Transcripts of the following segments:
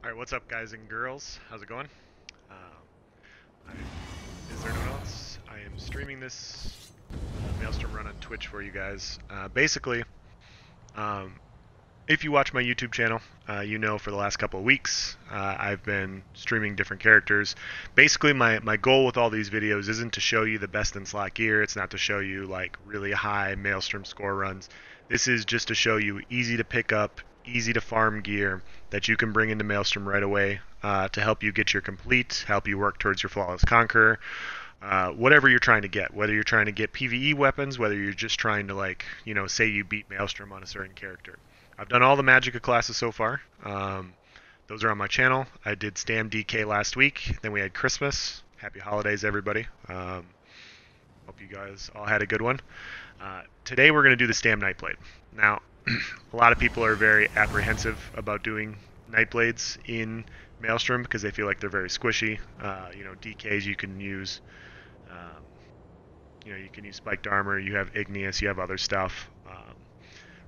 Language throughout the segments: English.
Alright, what's up guys and girls? How's it going? Is there no notes? I am streaming this Maelstrom run on Twitch for you guys. Basically, um, if you watch my YouTube channel, you know for the last couple of weeks I've been streaming different characters. Basically, my goal with all these videos isn't to show you the best in slot gear. It's not to show you like really high Maelstrom score runs. This is just to show you easy to pick up, easy to farm gear that you can bring into Maelstrom right away to help you get your complete, help you work towards your Flawless Conqueror, whatever you're trying to get. Whether you're trying to get PvE weapons, whether you're just trying to say you beat Maelstrom on a certain character. I've done all the Magicka classes so far. Those are on my channel. I did Stam DK last week. Then we had Christmas. Happy holidays, everybody. Hope you guys all had a good one. Today we're going to do the Stam Nightblade. Now, a lot of people are very apprehensive about doing Nightblades in Maelstrom because they feel like they're very squishy. DKs you can use. You can use spiked armor. You have igneous. You have other stuff.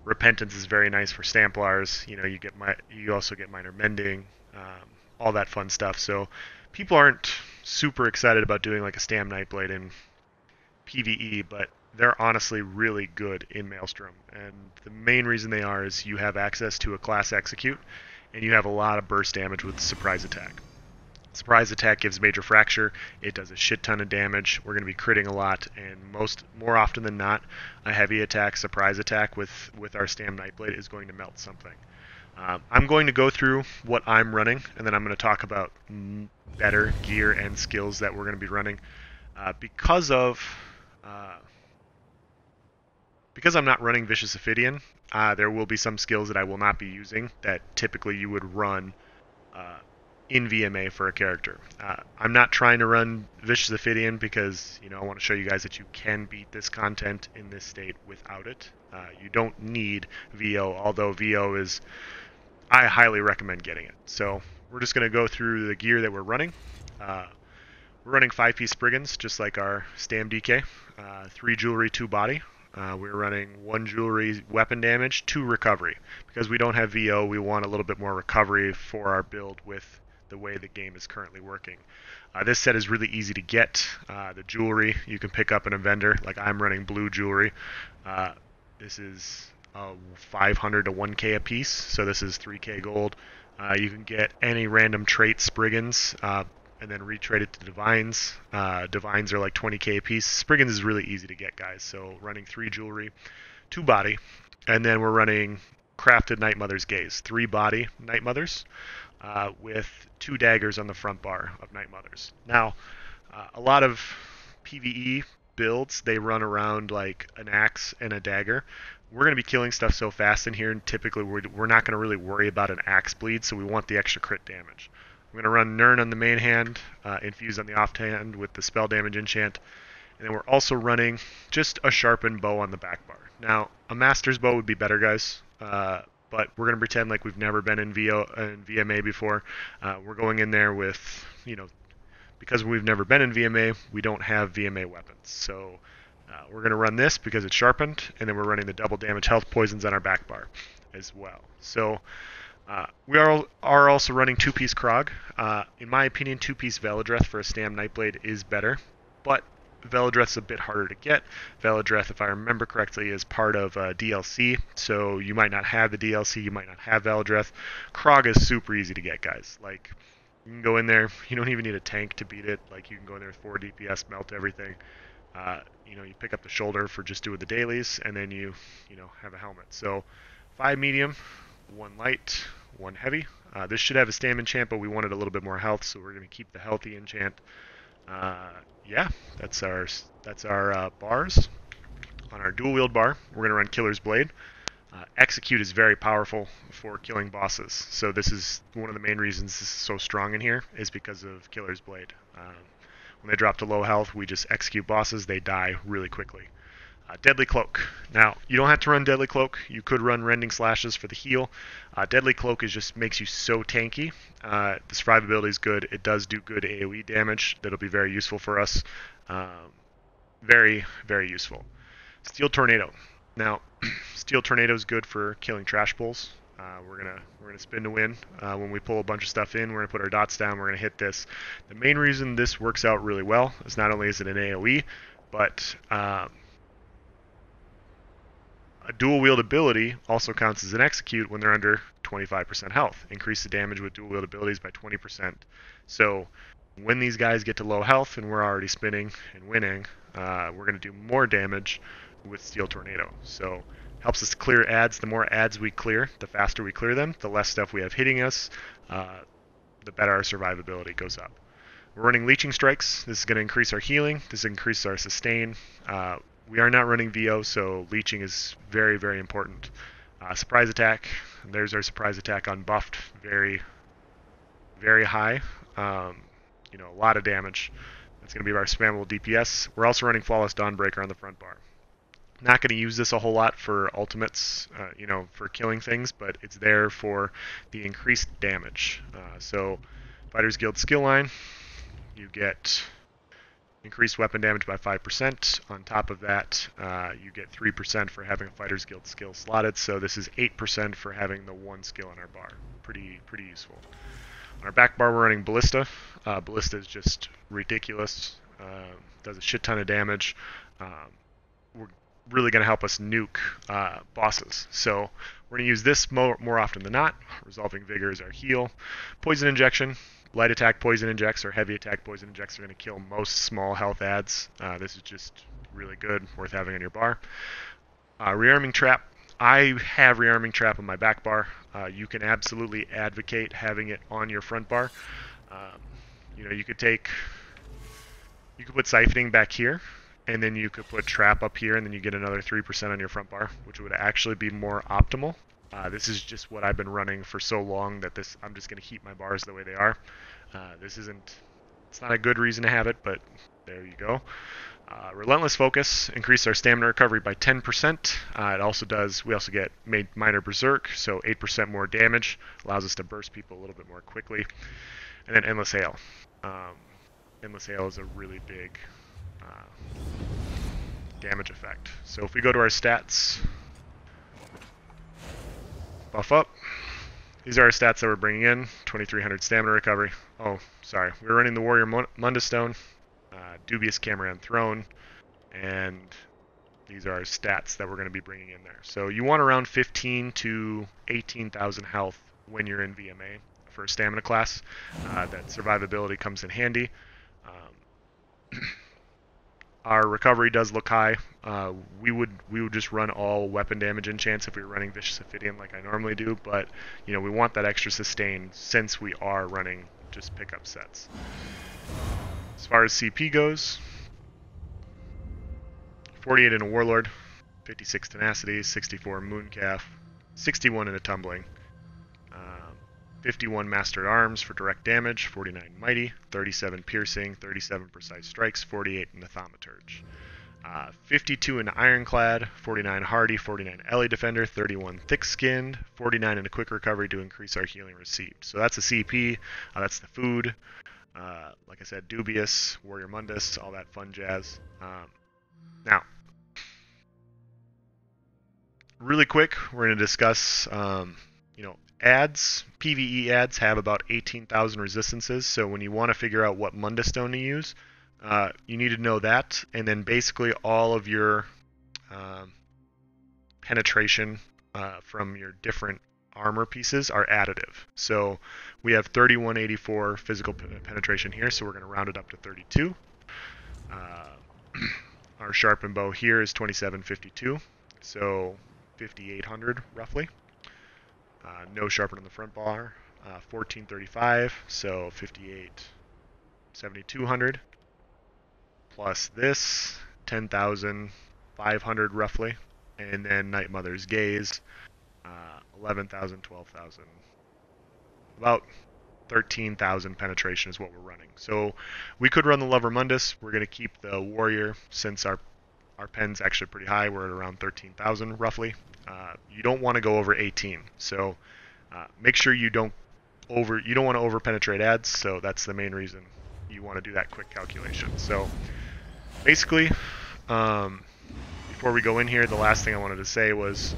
Repentance is very nice for Stamplars. You also get minor mending, all that fun stuff. So people aren't super excited about doing like a Stam Nightblade in PvE, but they're honestly really good in Maelstrom. And the main reason they are is you have access to a class execute, and you have a lot of burst damage with surprise attack. Surprise attack gives major fracture. It does a shit ton of damage. We're going to be critting a lot, and more often than not, a heavy attack, surprise attack with our Stam Nightblade is going to melt something. I'm going to go through what I'm running, and then I'm going to talk about better gear and skills that we're going to be running. Because I'm not running Vicious Ophidian, there will be some skills that I will not be using that typically you would run in VMA for a character. I'm not trying to run Vicious Ophidian because I want to show you guys that you can beat this content in this state without it. You don't need VO, although VO is, I highly recommend getting it. So we're just going to go through the gear that we're running. We're running 5-piece Spriggans, just like our Stam DK. 3 jewelry, 2 body. We're running 1 jewelry weapon damage, 2 recovery. Because we don't have VO, we want a little bit more recovery for our build with the way the game is currently working. This set is really easy to get. The jewelry you can pick up in a vendor, like I'm running blue jewelry. This is 500 to 1k a piece, so this is 3k gold. You can get any random trait Spriggans, and then retrade it to Divines. Divines are like 20k a piece. Spriggans is really easy to get, guys. So running 3 jewelry, 2 body, and then we're running crafted Night Mother's Gaze. 3 body Night Mothers with 2 daggers on the front bar of Night Mothers. Now, a lot of PvE builds, they run around like an axe and a dagger. We're going to be killing stuff so fast in here, and typically we're not going to really worry about an axe bleed, so we want the extra crit damage. I'm going to run Nirn on the main hand, Infuse on the off hand with the spell damage enchant, and then we're also running just a sharpened bow on the back bar. Now, a master's bow would be better, guys, but we're going to pretend like we've never been in VMA before. We're going in there with, because we've never been in VMA, we don't have VMA weapons. So we're going to run this because it's sharpened, and then we're running the double damage health poisons on our back bar as well. So we are also running 2-piece Krog. In my opinion, 2-piece Veladreth for a Stam Nightblade is better, but Veladreth's a bit harder to get. Veladreth, if I remember correctly, is part of DLC, so you might not have the DLC, you might not have Veladreth. Krog is super easy to get, guys. Like, you can go in there, you don't even need a tank to beat it. Like, you can go in there with 4 DPS, melt everything. You pick up the shoulder for just doing the dailies, and then you have a helmet. So, 5 medium, 1 light, 1 heavy. This should have a Stam enchant, but we wanted a little bit more health, so we're going to keep the healthy enchant. Yeah, that's our bars. On our dual wield bar, we're going to run Killer's Blade. Execute is very powerful for killing bosses, so this is one of the main reasons this is so strong in here, is because of Killer's Blade. When they drop to low health, we just execute bosses, they die really quickly. Deadly Cloak. Now, you don't have to run Deadly Cloak. You could run Rending Slashes for the heal. Deadly Cloak just makes you so tanky. The survivability is good. It does do good AoE damage. That'll be very useful for us. Very, very useful. Steel Tornado. Now, Steel Tornado is good for killing trash pulls. We're gonna spin to win. When we pull a bunch of stuff in, we're gonna put our dots down. We're gonna hit this. The main reason this works out really well is not only is it an AOE, but a dual wield ability also counts as an execute when they're under 25% health. Increase the damage with dual wield abilities by 20%. So when these guys get to low health and we're already spinning and winning, we're going to do more damage with Steel Tornado. So helps us clear ads. The more ads we clear, the faster we clear them, the less stuff we have hitting us, the better our survivability goes up. We're running Leeching Strikes. This is going to increase our healing. This increases our sustain. We are not running VO, so Leeching is very, very important. Surprise Attack. There's our Surprise Attack unbuffed. Very, very high. You know, a lot of damage. That's going to be our spammable DPS. We're also running Flawless Dawnbreaker on the front bar. Not going to use this a whole lot for ultimates, you know, for killing things, but it's there for the increased damage. So, Fighters Guild skill line, you get increased weapon damage by 5%. On top of that, you get 3% for having a Fighters Guild skill slotted. So this is 8% for having the one skill on our bar. Pretty useful. On our back bar, we're running Ballista. Ballista is just ridiculous. Does a shit ton of damage. We're really going to help us nuke bosses. So we're going to use this more often than not. Resolving Vigor is our heal. Poison Injection. Light attack poison injects or heavy attack poison injects are going to kill most small health ads. This is just really good, worth having on your bar. Rearming Trap. I have Rearming Trap on my back bar. You can absolutely advocate having it on your front bar. You know, you could put Siphoning back here, and then you could put Trap up here, and then you get another 3% on your front bar, which would actually be more optimal. This is just what I've been running for so long that I'm just going to keep my bars the way they are. It's not a good reason to have it, but there you go. Relentless Focus, increase our stamina recovery by 10%. We also get Minor Berserk, so 8% more damage, allows us to burst people a little bit more quickly. And then Endless Hail. Endless Hail is a really big damage effect. So if we go to our stats, buff up. These are our stats that we're bringing in. 2300 stamina recovery. Oh, sorry. We're running the Warrior Mundus Stone, Dubious Cameron Throne, and these are our stats that we're going to be bringing in there. So you want around 15 to 18,000 health when you're in VMA for a stamina class. That survivability comes in handy. Our recovery does look high. We would just run all weapon damage enchants if we were running Vicious Ophidian like I normally do, but you know, we want that extra sustain since we are running just pickup sets. As far as CP goes, 48 in a Warlord, 56 Tenacity, 64 Mooncalf, 61 in a Tumbling, 51 Mastered Arms for direct damage, 49 Mighty, 37 Piercing, 37 Precise Strikes, 48 in the Thaumaturge. 52 in Ironclad, 49 Hardy, 49 Ellie Defender, 31 Thick-Skinned, 49 in a Quick Recovery to increase our healing received. So that's a CP, that's the food. Like I said, Dubious, Warrior Mundus, all that fun jazz. Now, really quick, we're going to discuss, ads. PvE ads have about 18,000 resistances, so when you want to figure out what Mundus Stone to use, you need to know that, and then basically all of your penetration from your different armor pieces are additive. So we have 3184 physical penetration here, so we're going to round it up to 32. Our sharpened bow here is 2752, so 5800 roughly. No sharpen on the front bar, 1435, so 7200. Plus this, 10,500 roughly. And then Night Mother's Gaze, 11,000, 12,000. About 13,000 penetration is what we're running. So we could run the Lover Mundus. We're going to keep the Warrior since our pen's actually pretty high. We're at around 13,000 roughly. You don't want to go over 18. So make sure you don't want to over penetrate ads. So that's the main reason you want to do that quick calculation. So basically, before we go in here, the last thing I wanted to say was,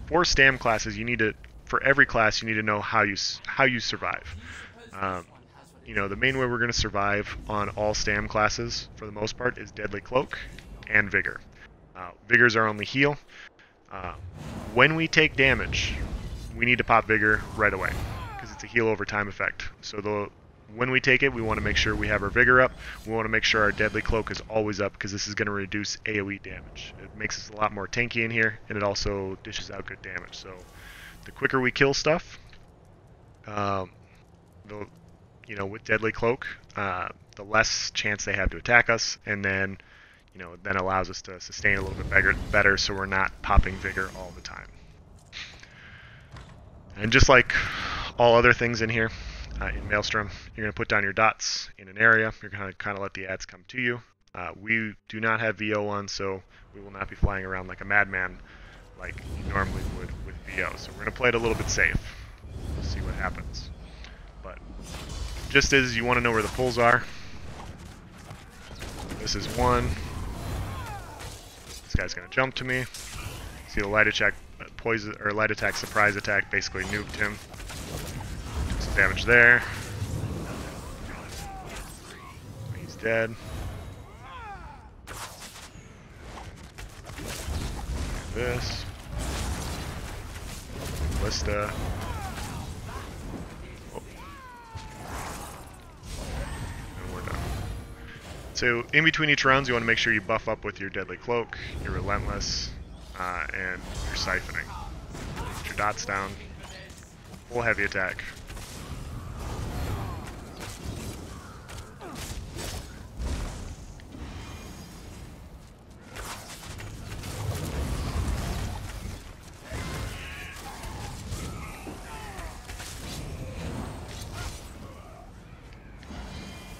for STAM classes, you need to for every class, you need to know how you survive. The main way we're going to survive on all STAM classes, for the most part, is Deadly Cloak and Vigor. Vigor's our only heal. When we take damage, we need to pop Vigor right away, because it's a heal over time effect. So when we take it, we want to make sure we have our Vigor up. We want to make sure our Deadly Cloak is always up, because this is going to reduce AoE damage. It makes us a lot more tanky in here, and it also dishes out good damage. So the quicker we kill stuff, with Deadly Cloak, the less chance they have to attack us, and then allows us to sustain a little bit better, so we're not popping Vigor all the time. And just like all other things in here, in Maelstrom, you're going to put down your dots in an area. You're going to kind of let the ads come to you. We do not have VO on, so we will not be flying around like a madman like you normally would with VO. So we're going to play it a little bit safe. We'll see what happens. But just as you want to know where the pulls are, this is one. This guy's going to jump to me. See the light attack, light attack, surprise attack basically nuked him. Took some damage there. He's dead. This. Ballista. Oh. And we're done. So in between each rounds, you want to make sure you buff up with your Deadly Cloak, your Relentless, and your Siphoning. Put your dots down. Full heavy attack.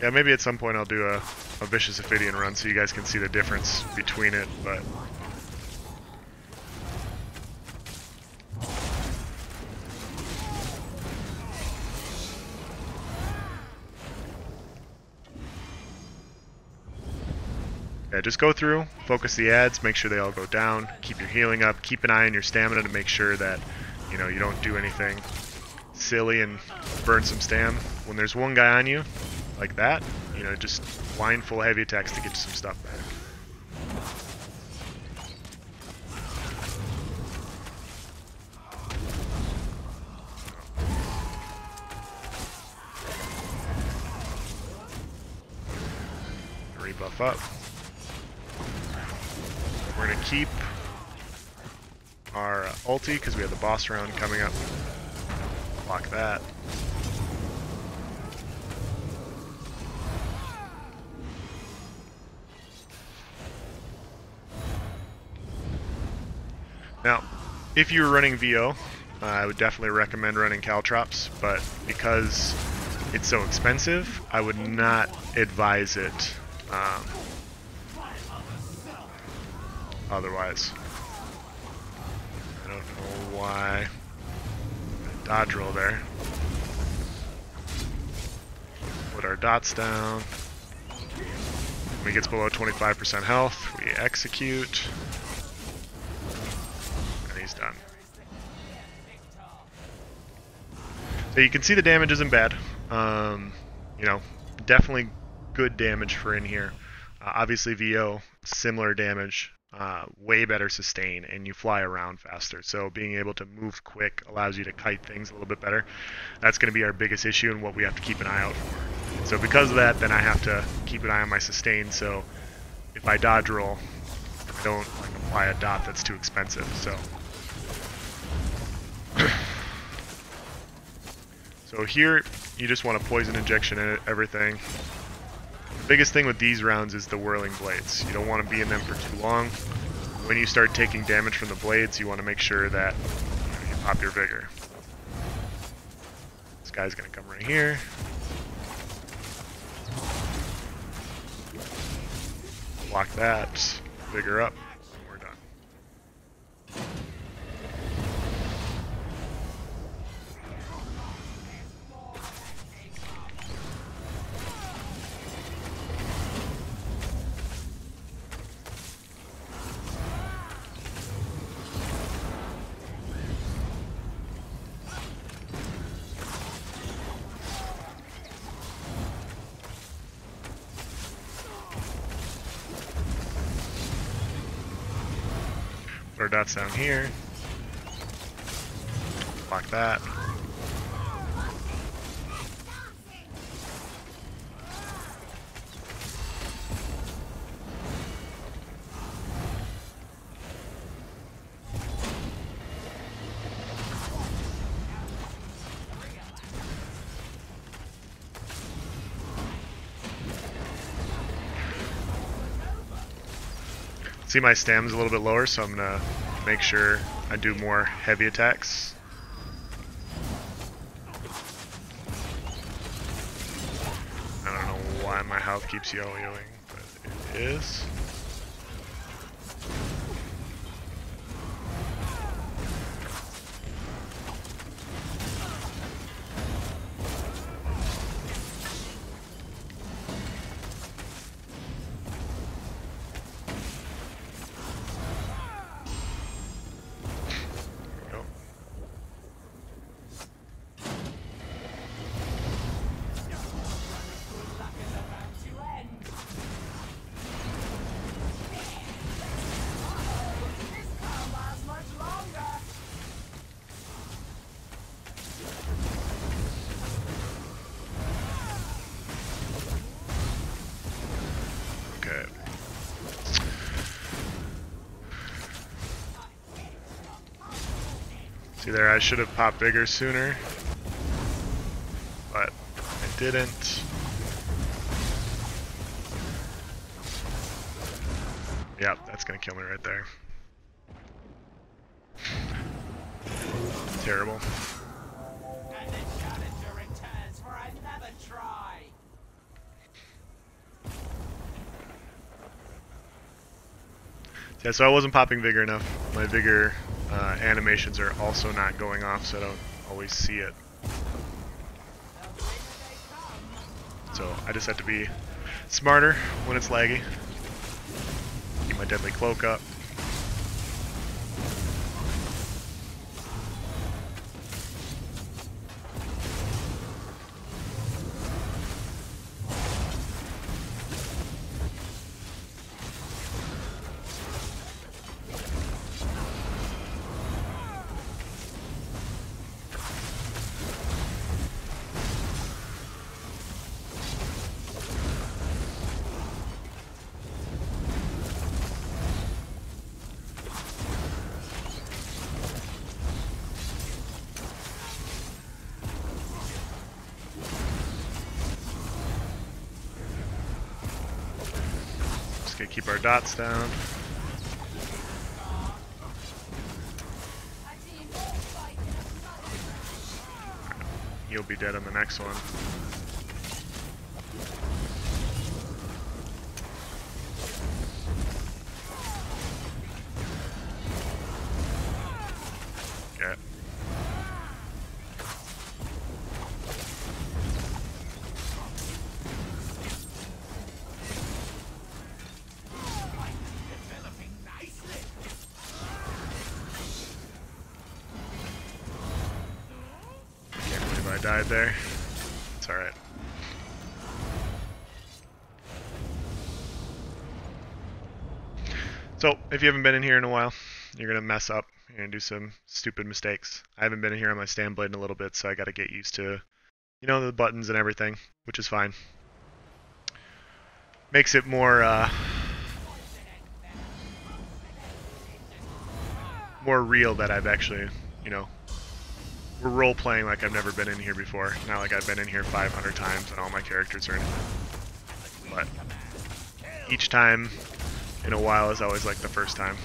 Yeah, maybe at some point I'll do a Vicious Ophidian run so you guys can see the difference between it, but yeah, just go through, focus the ads, make sure they all go down, keep your healing up, keep an eye on your stamina to make sure that you don't do anything silly and burn some stam. When there's one guy on you like that, just line full heavy attacks to get some stuff back. Rebuff up. We're going to keep our ulti because we have the boss round coming up. Block that. Now, if you're running VO, I would definitely recommend running Caltrops, but because it's so expensive, I would not advise it otherwise. I don't know why. Dodge roll there. Put our dots down. When he gets below 25% health, we execute. He's done. So you can see the damage isn't bad. Definitely good damage for in here. Obviously VO, similar damage, way better sustain, and you fly around faster. So being able to move quick allows you to kite things a little bit better. That's going to be our biggest issue and what we have to keep an eye out for. So because of that, then I have to keep an eye on my sustain. So if I dodge roll, I don't apply a dot that's too expensive. So here, you just want to poison injection everything. The biggest thing with these rounds is the whirling blades. You don't want to be in them for too long. When you start taking damage from the blades, you want to make sure that you pop your Vigor. This guy's going to come right here. Block that. Vigor up. And we're done. Put our dots down here. Block that. See, my stam's a little bit lower, so I'm gonna make sure I do more heavy attacks. I don't know why my health keeps yo-yoing, but it is. See there, I should have popped bigger sooner, but I didn't. Yep, that's gonna kill me right there. Terrible. And the challenger returns for another try. Yeah, so I wasn't popping vigor enough. My vigor animations are also not going off, so I don't always see it. So I just have to be smarter when it's laggy. Keep my deadly cloak up. Just gonna keep our dots down. You'll be dead on the next one. Okay. Can't believe I died there. It's alright. So, if you haven't been in here in a while, you're going to mess up. You're going to do some stupid mistakes. I haven't been in here on my stand blade in a little bit, so I got to get used to, you know, the buttons and everything, which is fine. Makes it more real that I've actually, you know, we're role-playing like I've never been in here before. Not like I've been in here 500 times and all my characters are in it. But each time in a while is always like the first time.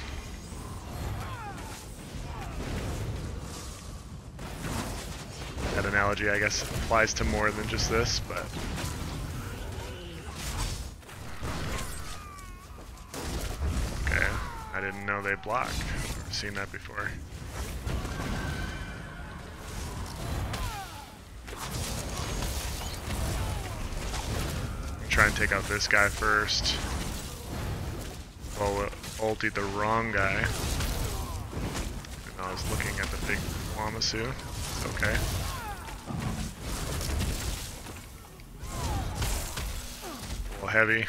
That analogy, I guess, applies to more than just this, but... Okay, I didn't know they block. I've never seen that before. Try and take out this guy first. Oh, ultied the wrong guy. And I was looking at the big Wamasu. Okay. A little heavy.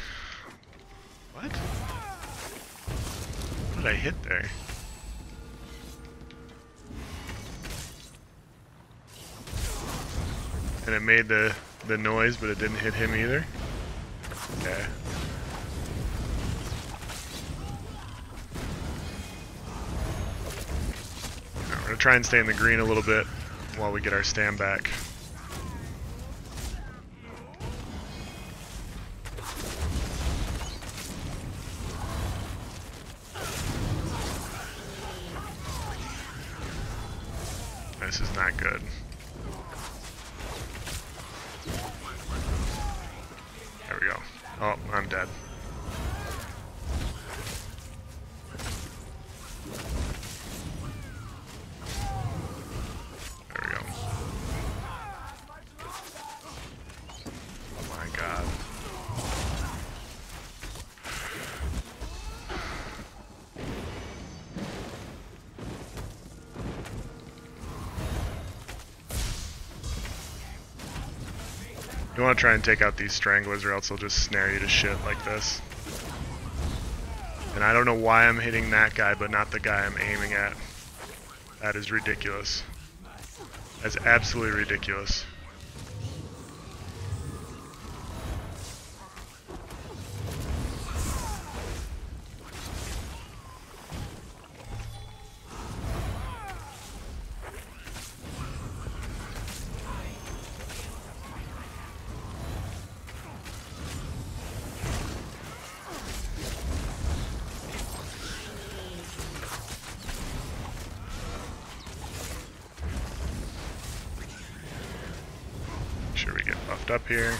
What? What did I hit there? and it made the noise, but it didn't hit him either. Okay. Right, we're gonna try and stay in the green a little bit while we get our Stam back. This is not good. There we go. Oh, I'm dead. There we go. Oh my god. You want to try and take out these stranglers or else they'll just snare you to shit like this. And I don't know why I'm hitting that guy but not the guy I'm aiming at. That is ridiculous. That's absolutely ridiculous. Sure we get buffed up here.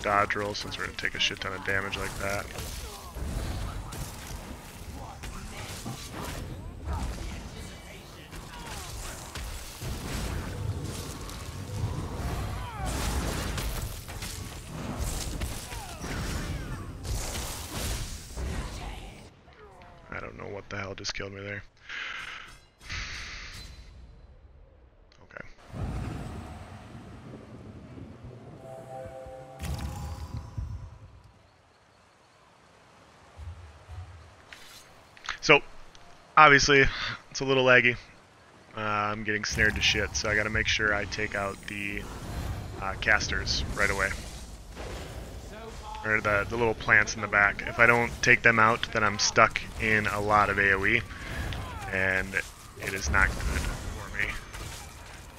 Dodge roll since we're gonna take a shit ton of damage like that. I don't know what the hell just killed me there. So, obviously, it's a little laggy. I'm getting snared to shit, so I gotta make sure I take out the casters right away. Or the little plants in the back. If I don't take them out, then I'm stuck in a lot of AoE, and it is not good for me.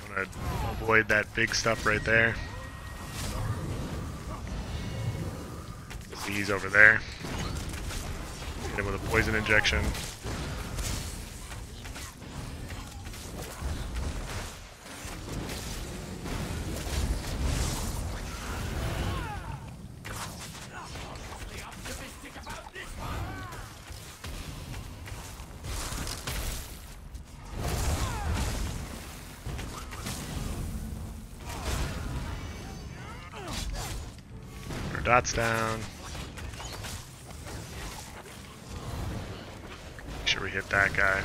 I'm gonna avoid that big stuff right there. See, he's over there. Hit him with a poison injection. Our dots down. Make sure we hit that guy.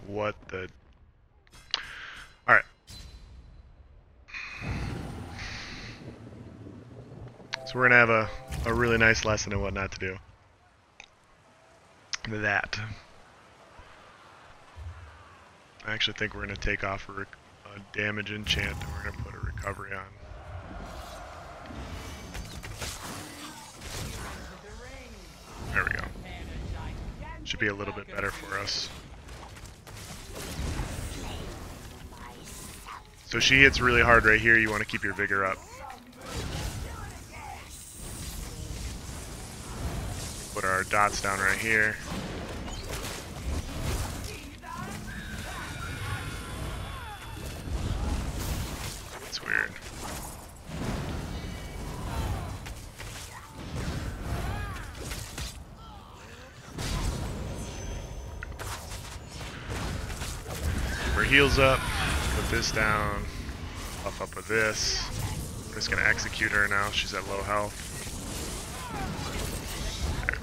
What the... Alright. So we're going to have a really nice lesson in what not to do. That. I actually think we're going to take off a damage enchant and we're going to put a recovery on. There we go. Should be a little bit better for us. So she hits really hard right here, you want to keep your vigor up. Put our dots down right here. That's weird. Keep our heals up. Put this down, buff up with this. I'm just gonna execute her now. She's at low health. There.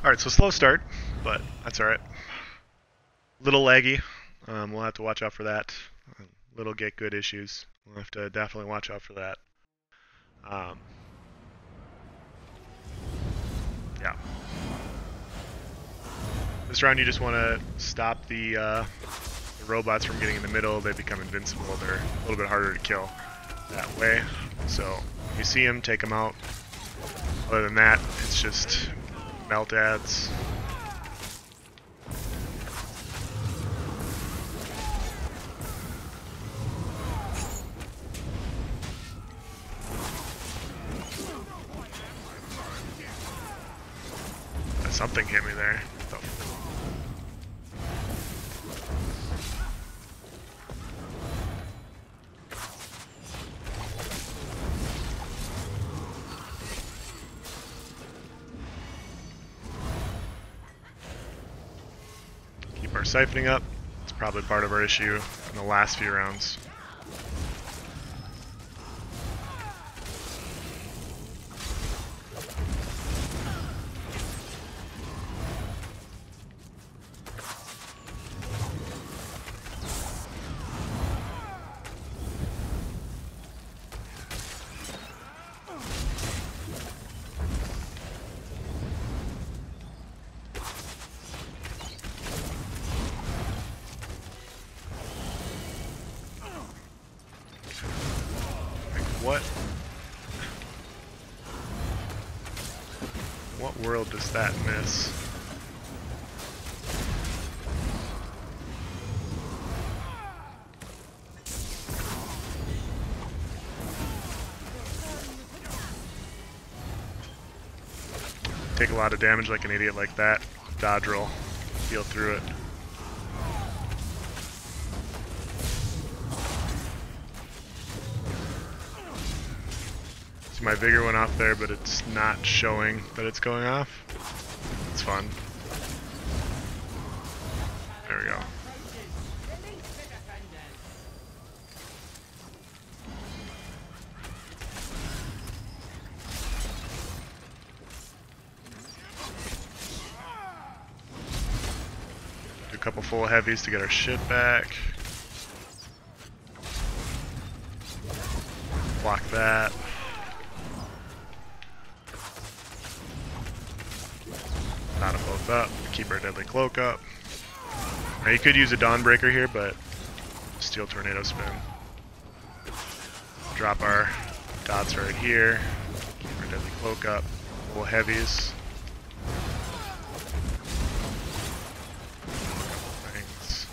Alright, so slow start, but that's alright. Little laggy. We'll have to watch out for that. Little get good issues. We'll have to definitely watch out for that. Yeah. This round you just want to stop the robots from getting in the middle. They become invincible. They're a little bit harder to kill that way. So if you see them, take them out. Other than that, it's just melt ads. Something hit me there. Keep our siphoning up. It's probably part of our issue in the last few rounds. What world does that miss? Take a lot of damage like an idiot like that. Dodge roll. Heal through it. My vigor went off there, but it's not showing that it's going off. It's fun. There we go. Do a couple full heavies to get our shit back. Block that. Not them both up. Keep our deadly cloak up. Now you could use a Dawnbreaker here, but Steel Tornado Spin. Drop our dots right here. Keep our deadly cloak up. Full heavies. Things.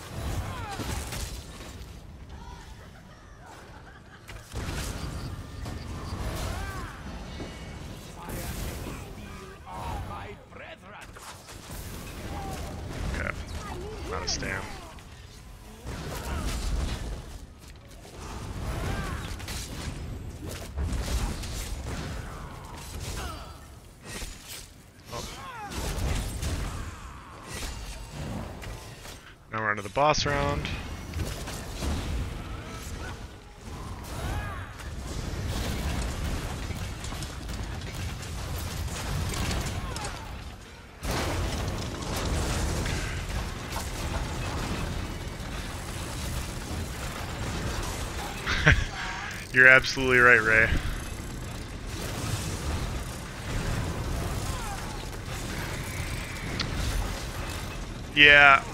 Not a stam. Oh. Now we're on to the boss round. You're absolutely right, Ray. Yeah.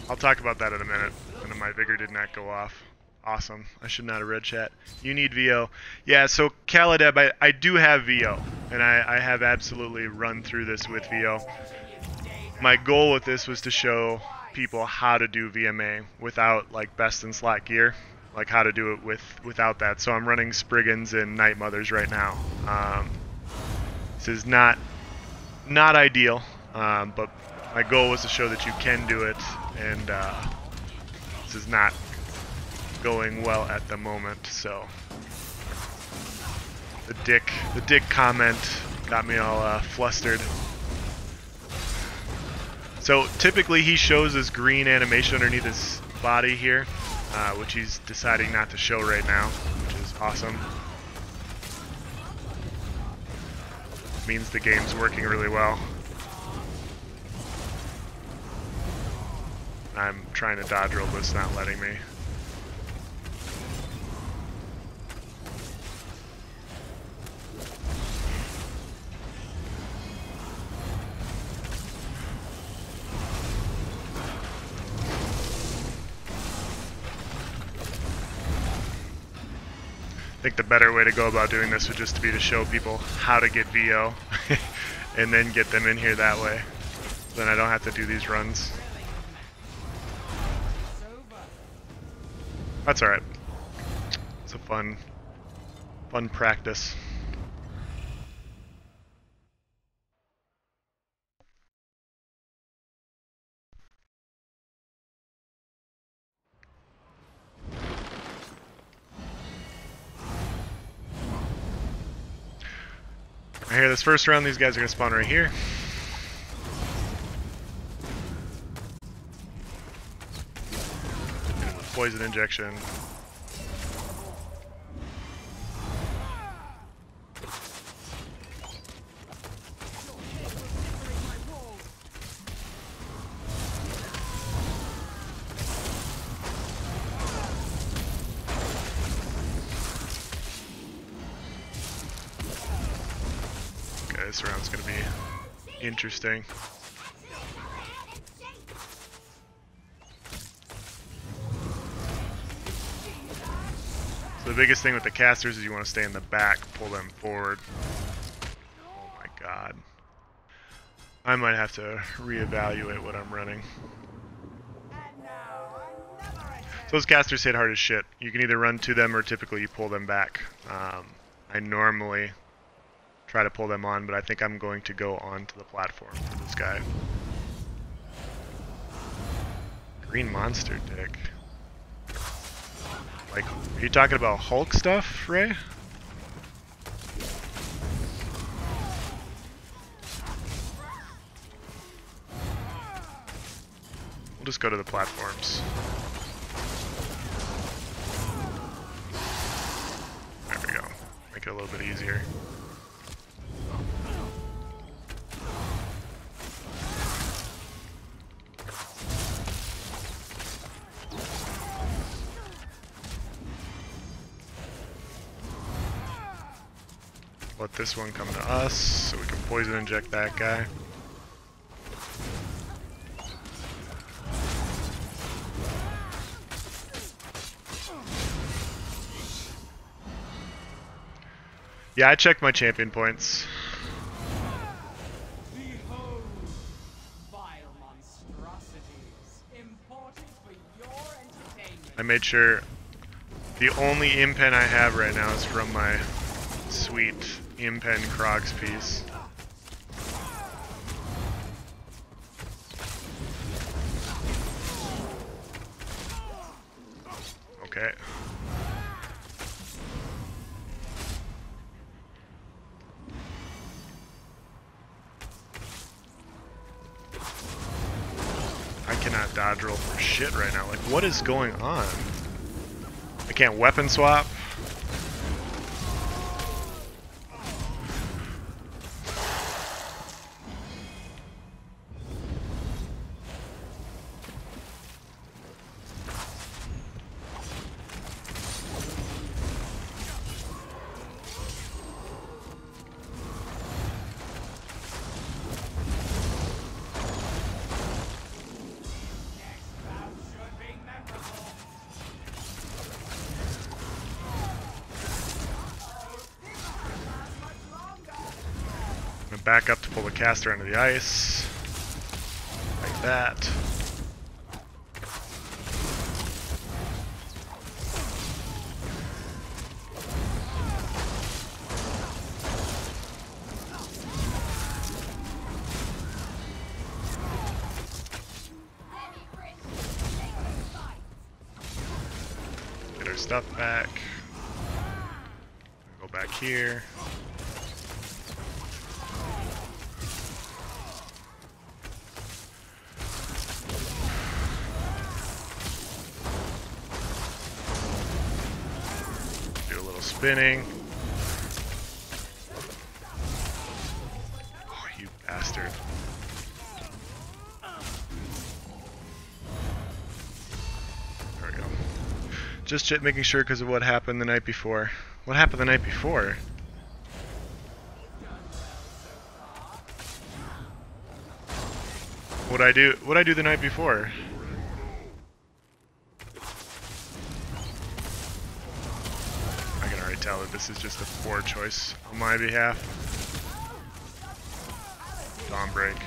I'll talk about that in a minute. And my vigor did not go off. Awesome. I should not have read chat. You need VO. Yeah, so Kaladeb, I do have VO. And I have absolutely run through this with VO. My goal with this was to show people how to do VMA without like best in slot gear, like how to do it without that. So I'm running Spriggans and Night Mothers right now. This is not ideal, but my goal was to show that you can do it, and this is not going well at the moment. So the dick comment Got me all flustered. So typically he shows his green animation underneath his body here, which he's deciding not to show right now, which is awesome. Means the game's working really well. I'm trying to dodge roll, but it's not letting me. I think the better way to go about doing this would just be to show people how to get VO and then get them in here that way. Then I don't have to do these runs. That's alright. It's a fun practice. Right here, this first round, these guys are going to spawn right here. Poison injection. Okay, this round's going to be interesting. So the biggest thing with the casters is you want to stay in the back, pull them forward. Oh my god. I might have to reevaluate what I'm running. So those casters hit hard as shit. You can either run to them or typically you pull them back. I normally try to pull them on, but I think I'm going to go onto the platform for this guy. Green monster dick. Like, are you talking about Hulk stuff, Ray? We'll just go to the platforms. There we go. Make it a little bit easier. Let this one come to us so we can poison inject that guy. Yeah, I checked my champion points. Behold, vile monstrosities, imported for your entertainment. I made sure the only impen I have right now is from my sweet impen Krogs piece. Okay. I cannot dodge roll for shit right now. Like, what is going on? I can't weapon swap. Back up to pull the caster under the ice. Like that. Get our stuff back. Go back here. spinning. Oh, you bastard. There we go. Just making sure because of what happened the night before. What happened the night before? What'd I do the night before? I can already tell that this is just a poor choice on my behalf. Dawn break.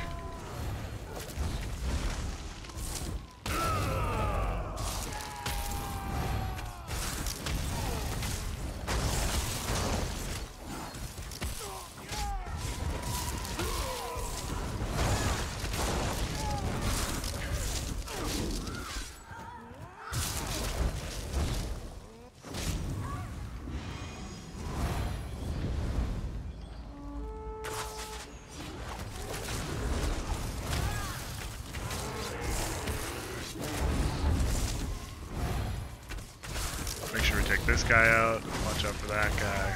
Make sure we take this guy out. Watch out for that guy.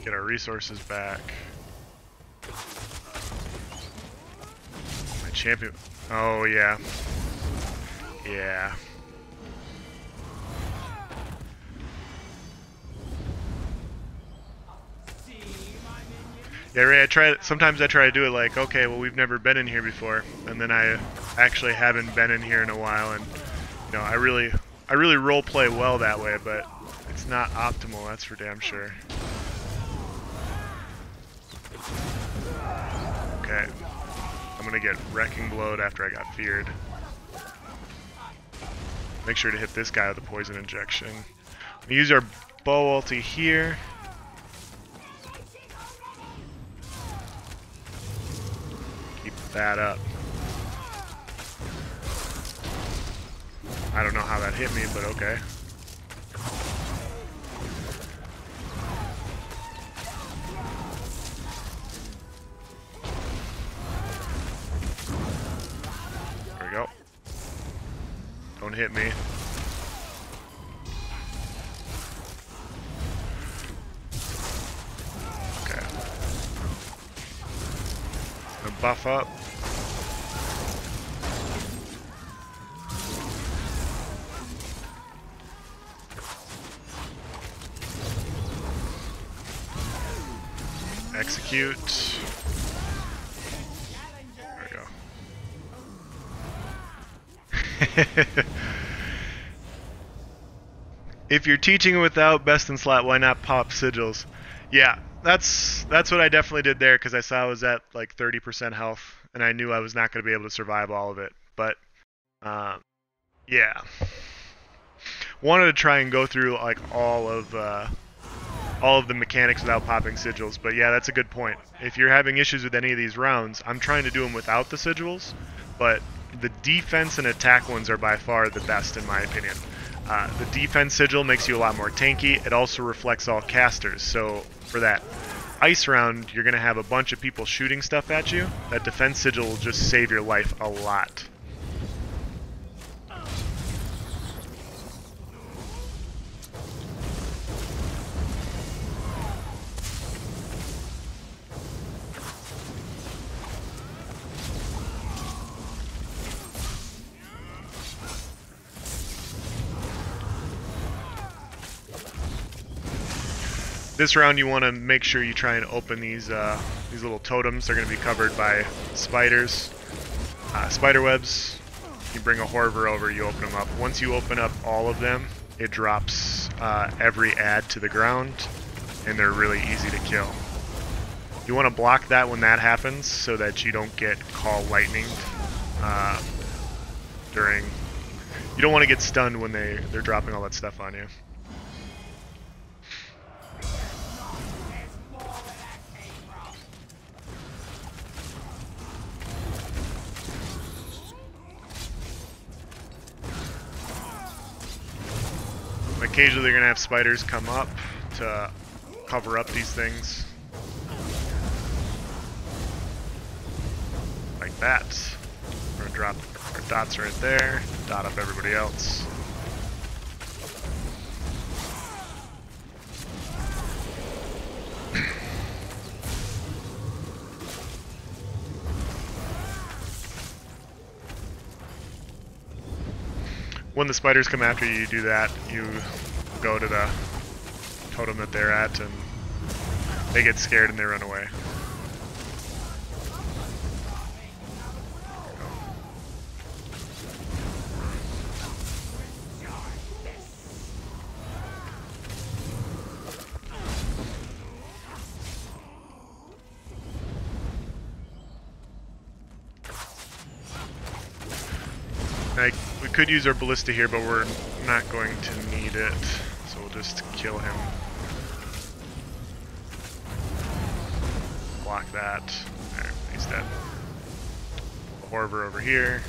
Get our resources back. My champion. Oh, yeah. Yeah. Yeah, Ray, sometimes I try to do it like, okay, well, we've never been in here before, and then I actually haven't been in here in a while, and, you know, I really role play well that way, but it's not optimal, that's for damn sure. Okay. I'm gonna get Wrecking Blowed after I got feared. Make sure to hit this guy with a poison injection. We use our bow ulti here. Keep that up. I don't know how that hit me, but okay. There we go. Don't hit me. Okay. Gonna buff up. Execute. There we go. If you're teaching without best in slot, why not pop sigils? Yeah, that's what I definitely did there because I saw I was at like 30% health and I knew I was not going to be able to survive all of it. But yeah, wanted to try and go through like all of the mechanics without popping sigils. But yeah, that's a good point. If you're having issues with any of these rounds, I'm trying to do them without the sigils, but the defense and attack ones are by far the best in my opinion. The defense sigil makes you a lot more tanky. It also reflects all casters. So for that ice round, you're going to have a bunch of people shooting stuff at you. That defense sigil will just save your life a lot. This round you want to make sure you try and open these little totems. They're going to be covered by spiders, spider webs. You bring a Horver over, you open them up. Once you open up all of them, it drops every ad to the ground, and they're really easy to kill. You want to block that when that happens so that you don't get call lightning during. You don't want to get stunned when they're dropping all that stuff on you. Occasionally they're going to have spiders come up to cover up these things. Like that. We're gonna drop our dots right there, dot up everybody else. When the spiders come after you, you do that. You go to the totem that they're at, and they get scared and they run away. We could use our ballista here, but we're not going to need it, so we'll just kill him. Block that. Alright, he's dead. Horver over here.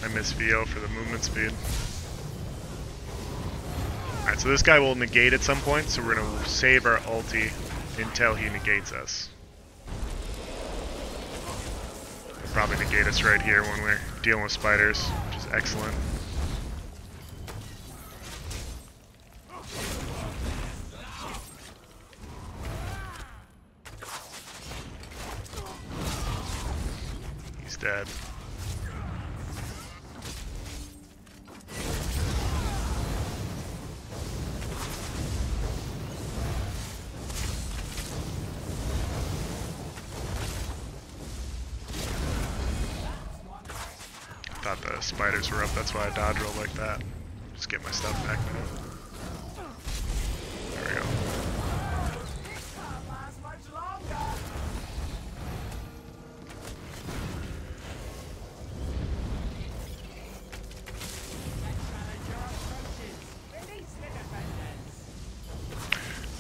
I miss VO for the movement speed. Alright, so this guy will negate at some point, so we're going to save our ulti until he negates us. He'll probably negate us right here when we're dealing with spiders, which is excellent. He's dead. Thought the spiders were up, that's why I dodge rolled like that. Just get my stuff back now. There we go.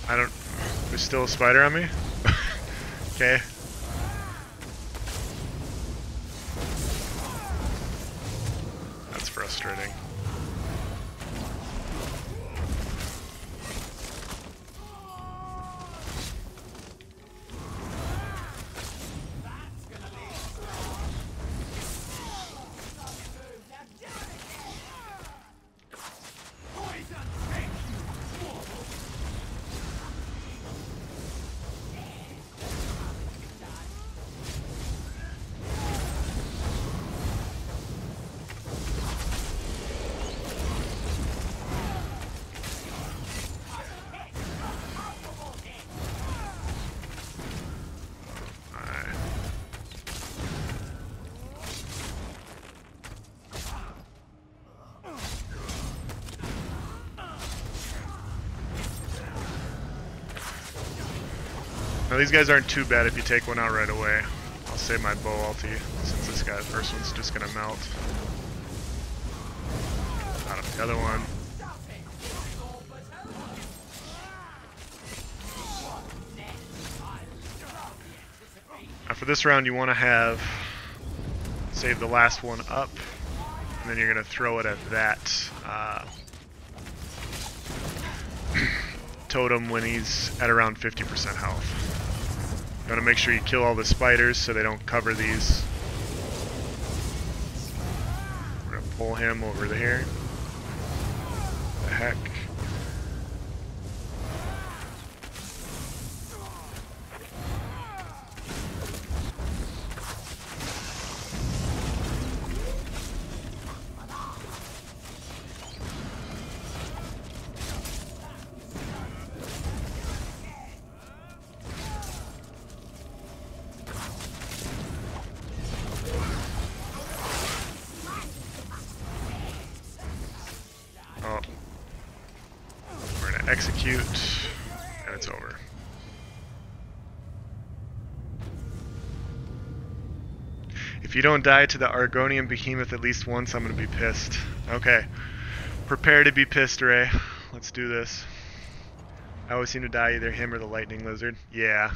I don't... There's still a spider on me? Okay. Frustrating. Now these guys aren't too bad if you take one out right away. I'll save my bow ulti since this guy, the first one's just gonna melt. Out of the other one. Now for this round you want to have save the last one up, and then you're gonna throw it at that totem when he's at around 50% health. You want to make sure you kill all the spiders so they don't cover these. We're going to pull him over to here. What the heck? Oh. We're gonna execute, and it's over. If you don't die to the Argonian behemoth at least once, I'm gonna be pissed. Okay. Prepare to be pissed, Ray. Let's do this. I always seem to die either him or the lightning lizard. Yeah.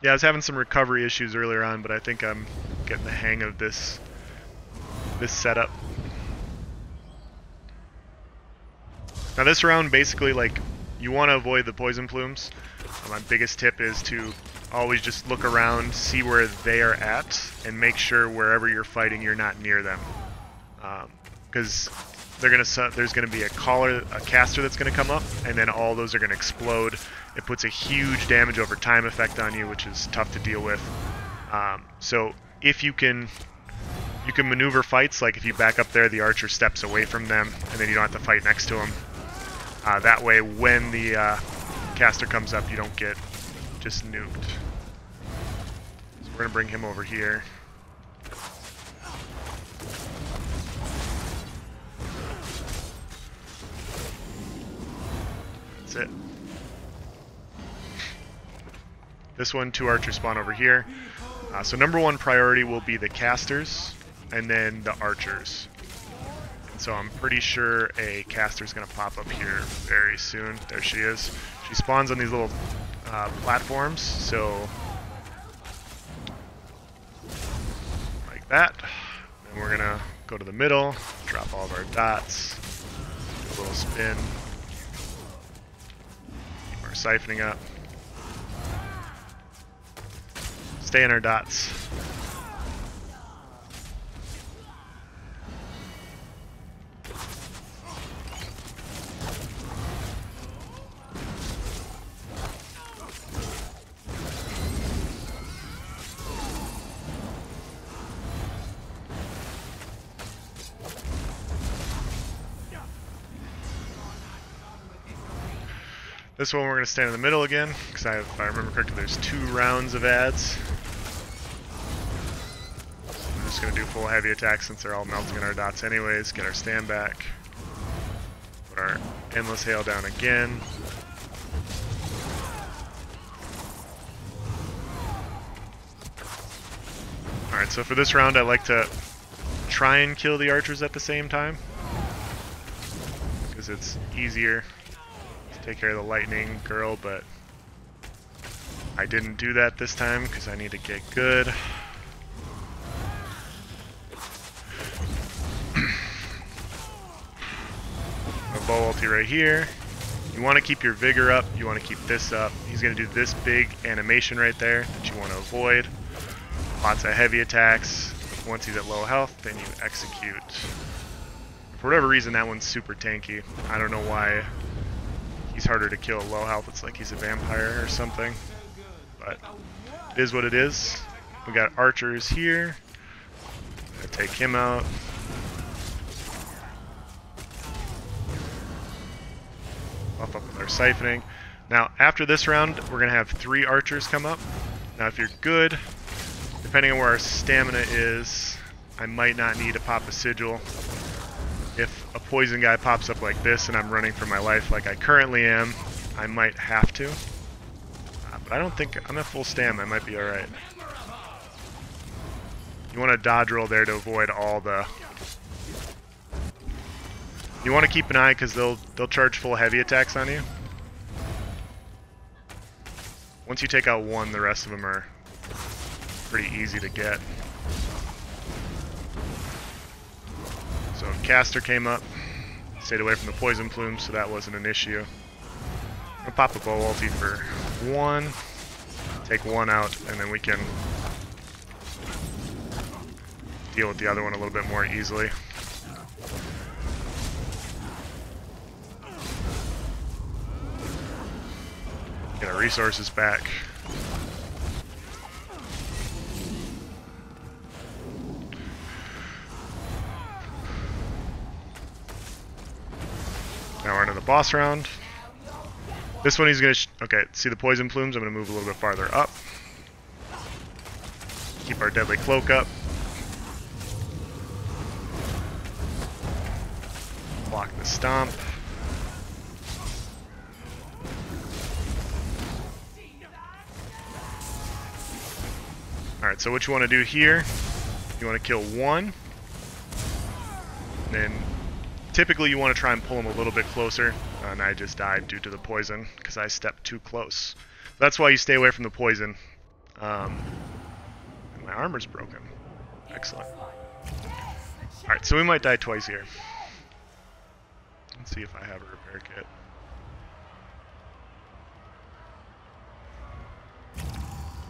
Yeah, I was having some recovery issues earlier on, but I think I'm getting the hang of this setup. Now this round, basically, like, you want to avoid the poison plumes. My biggest tip is to always just look around, see where they are at, and make sure wherever you're fighting, you're not near them. Because there's gonna be a caster that's gonna come up, and then all those are gonna explode. It puts a huge damage over time effect on you, which is tough to deal with. So if you can maneuver fights, like if you back up there, the archer steps away from them, and then you don't have to fight next to him. That way, when the caster comes up, you don't get just nuked. So we're gonna bring him over here. That's it. This one, 2 archers spawn over here. So number 1 priority will be the casters, and then the archers. And so I'm pretty sure a caster's gonna pop up here very soon. There she is. She spawns on these little platforms, so like that. And we're gonna go to the middle, drop all of our dots, do a little spin, keep our siphoning up. Stay in our dots. This one we're going to stand in the middle again, because if I remember correctly, there's 2 rounds of ads. I'm just going to do full heavy attacks since they're all melting in our dots anyways. Get our stand back. Put our endless hail down again. Alright, so for this round I like to try and kill the archers at the same time, because it's easier to take care of the lightning girl, but I didn't do that this time because I need to get good. A bow ulti right here. You want to keep your vigor up, you want to keep this up. He's going to do this big animation right there that you want to avoid. Lots of heavy attacks. Once he's at low health, then you execute. For whatever reason, that one's super tanky. I don't know why he's harder to kill at low health. It's like he's a vampire or something. But it is what it is. We got archers here. Gonna take him out. Buff up with our siphoning. Now, after this round, we're going to have 3 archers come up. Now, if you're good, depending on where our stamina is, I might not need to pop a sigil. If a poison guy pops up like this and I'm running for my life like I currently am, I might have to. But I don't think I'm at full stam. I might be alright. You want to dodge roll there to avoid all the... You want to keep an eye because they'll charge full heavy attacks on you. Once you take out one, the rest of them are pretty easy to get. So caster came up, stayed away from the poison plume, so that wasn't an issue. I'm gonna pop a bow ulti for 1, take 1 out, and then we can deal with the other one a little bit more easily. Get our resources back. Now we're into the boss round. This one he's gonna okay, see the poison plumes? I'm gonna move a little bit farther up. Keep our deadly cloak up. Block the stomp. Alright, so what you want to do here, you want to kill one. Then typically you want to try and pull him a little bit closer. And I just died due to the poison because I stepped too close. That's why you stay away from the poison. And my armor's broken. Excellent. Alright, so we might die twice here. Let's see if I have a repair kit.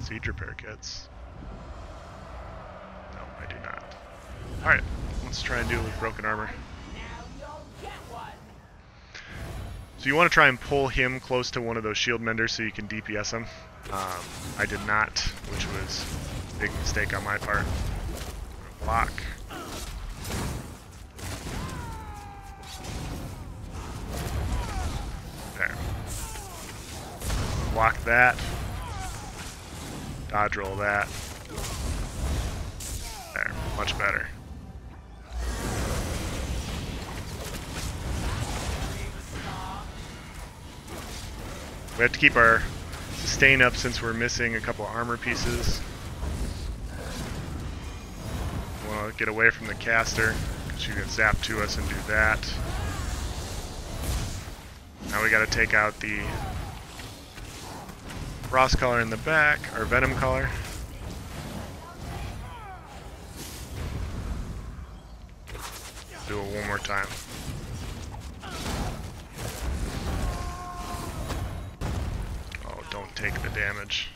Siege repair kits. No, I do not. Alright, let's try and deal with broken armor. So you want to try and pull him close to one of those shield menders so you can DPS him. I did not, which was a big mistake on my part. Block. There. Block that. Dodge roll that. There, much better. We have to keep our sustain up since we're missing a couple of armor pieces. We want to get away from the caster because you can zap to us and do that. Now we got to take out the frost collar in the back, or venom collar. Do it one more time. Oh, don't take the damage.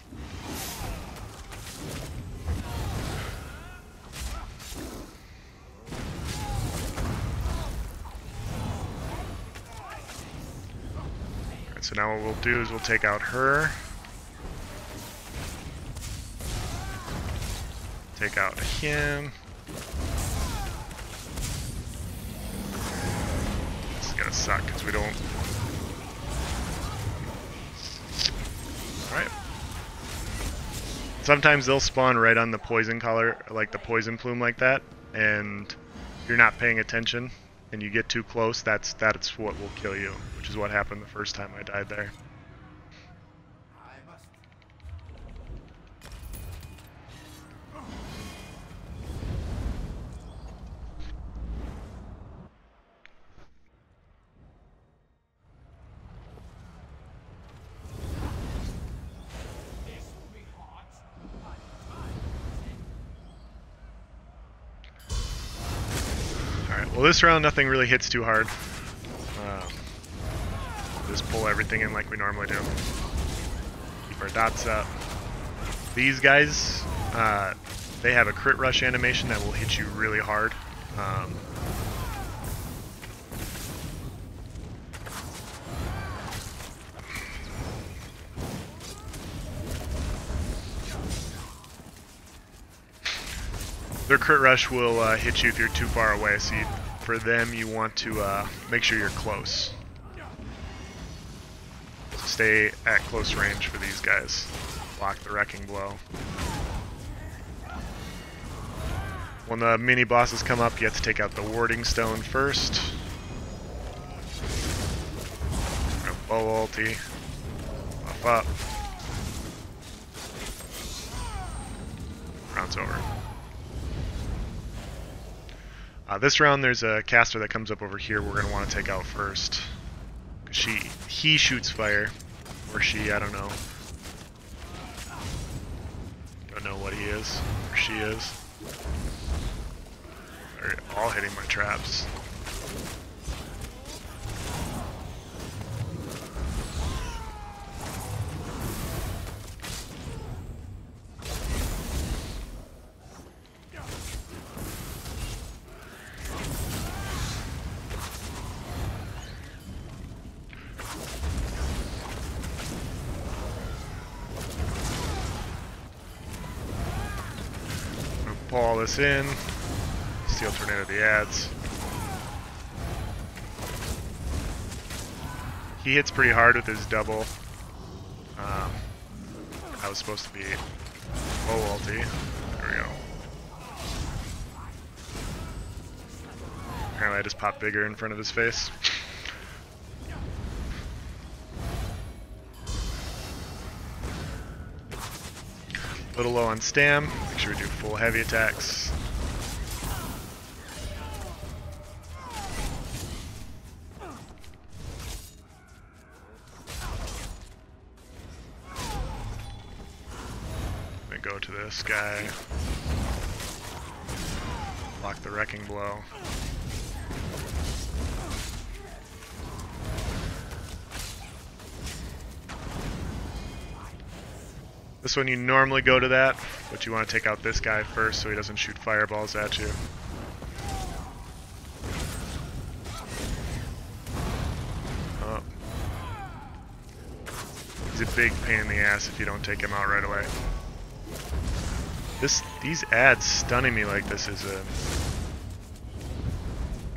Alright, so now what we'll do is we'll take out her. Take out him. This is gonna suck because we don't. Alright. Sometimes they'll spawn right on the poison color, like the poison plume like that, and you're not paying attention and you get too close, that's what will kill you, which is what happened the first time I died there. Well, this round nothing really hits too hard. Just pull everything in like we normally do. Keep our dots up. These guys, they have a crit rush animation that will hit you really hard. Their crit rush will hit you if you're too far away, so for them you want to make sure you're close. So stay at close range for these guys. Block the wrecking blow. When the mini bosses come up, you have to take out the warding stone first. Bow ulti. Buff up. Round's over. This round there's a caster that comes up over here we're going to want to take out first. He shoots fire. Or she, I don't know. Don't know what he is. Or she is. They're all hitting my traps. Pull all this in. Steel Tornado the ads. He hits pretty hard with his double. I was supposed to be low ulti. There we go. Apparently I just popped bigger in front of his face. Little low on stam. Make sure we do full heavy attacks. I'm gonna go to this guy. Block the wrecking blow. This one you normally go to that, but you want to take out this guy first so he doesn't shoot fireballs at you. Oh. He's a big pain in the ass if you don't take him out right away. These ads stunning me like this is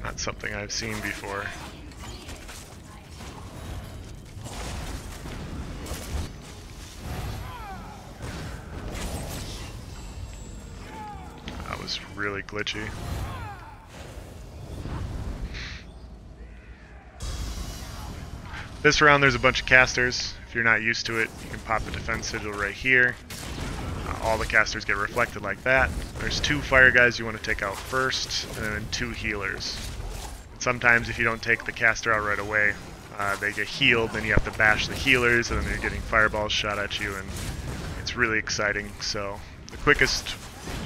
not something I've seen before. That was really glitchy. This round there's a bunch of casters. If you're not used to it, you can pop the defense sigil right here. All the casters get reflected like that. There's 2 fire guys you want to take out first, and then 2 healers. And sometimes if you don't take the caster out right away, they get healed, then you have to bash the healers, and then they're getting fireballs shot at you, and it's really exciting. So the quickest,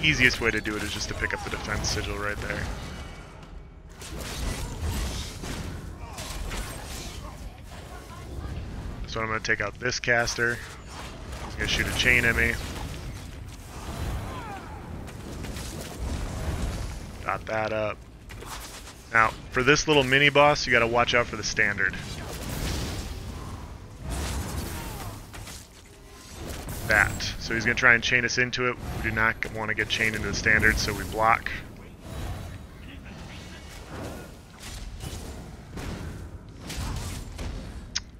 easiest way to do it is just to pick up the defense sigil right there. So I'm going to take out this caster. He's going to shoot a chain at me. Got that up. Now, for this little mini boss, you got to watch out for the standard. That. So he's going to try and chain us into it. We do not want to get chained into the standard, so we block.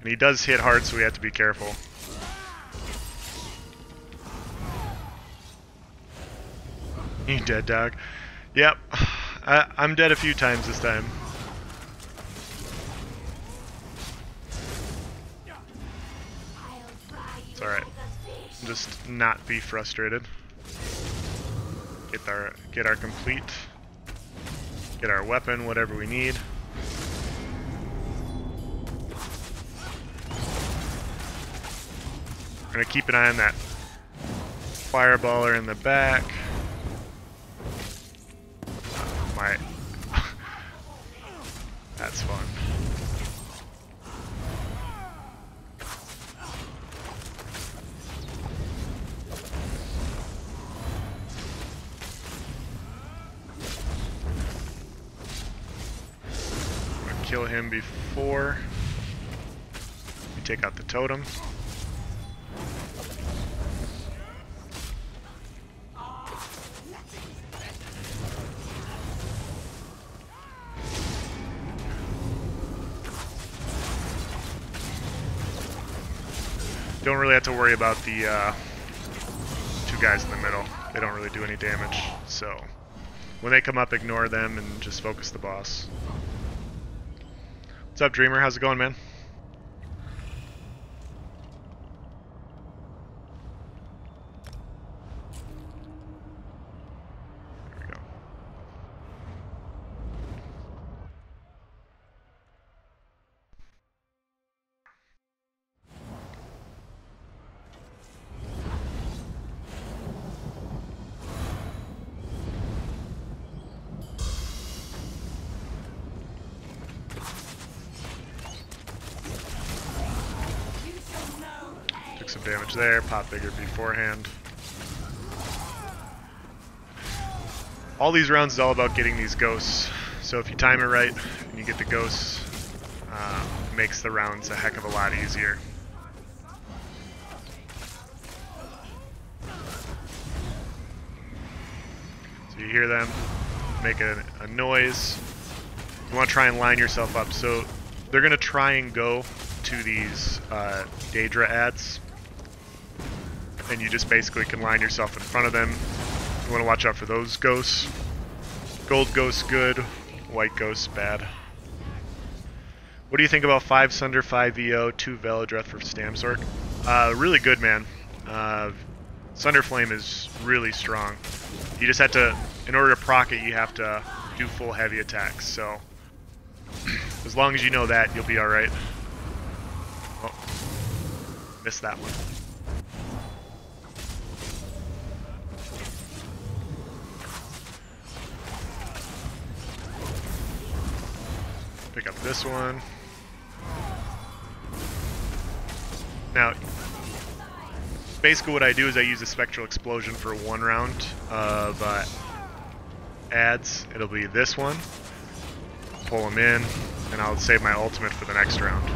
And he does hit hard, so we have to be careful. You dead, dog? Yep. I'm dead a few times this time. It's alright. Just not be frustrated. Get our complete. Get our weapon, whatever we need. We're gonna keep an eye on that fireballer in the back. That's fun. I'm gonna kill him before we take out the totem. Don't really have to worry about the 2 guys in the middle. They don't really do any damage. So when they come up, ignore them and just focus the boss. What's up, Dreamer? How's it going, man? There we go. Some damage there, pop bigger beforehand. All these rounds is all about getting these ghosts. So if you time it right and you get the ghosts, it makes the rounds a heck of a lot easier. So you hear them make a noise. You want to try and line yourself up. So they're going to try and go to these Daedra ads. And you just basically can line yourself in front of them. You want to watch out for those ghosts. Gold ghosts good, white ghosts bad. What do you think about 5 Sunder, 5 EO, 2 Velodreth for Stamsork? Really good, man. Sunder Flame is really strong. You just have to, in order to proc it, you have to do full heavy attacks. So as long as you know that, you'll be all right. Oh, missed that one. Pick up this one. Now, basically what I do is I use a Spectral Explosion for 1 round of ads. It'll be this one. Pull them in, and I'll save my ultimate for the next round.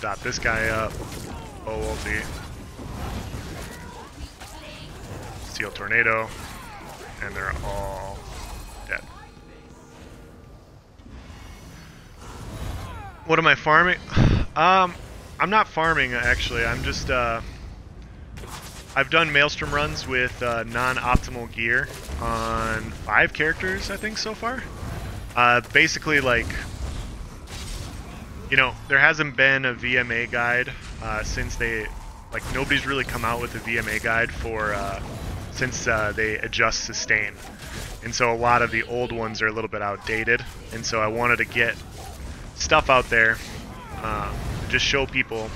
Dot this guy up. Bow ulti. Steel Tornado. And they're all dead. What am I farming? I'm not farming, actually. I'm just, I've done Maelstrom runs with non-optimal gear on 5 characters, I think, so far. Basically, like, you know, there hasn't been a VMA guide since they, like, nobody's really come out with a VMA guide for, since they adjust sustain. And so a lot of the old ones are a little bit outdated. And so I wanted to get stuff out there, just show people,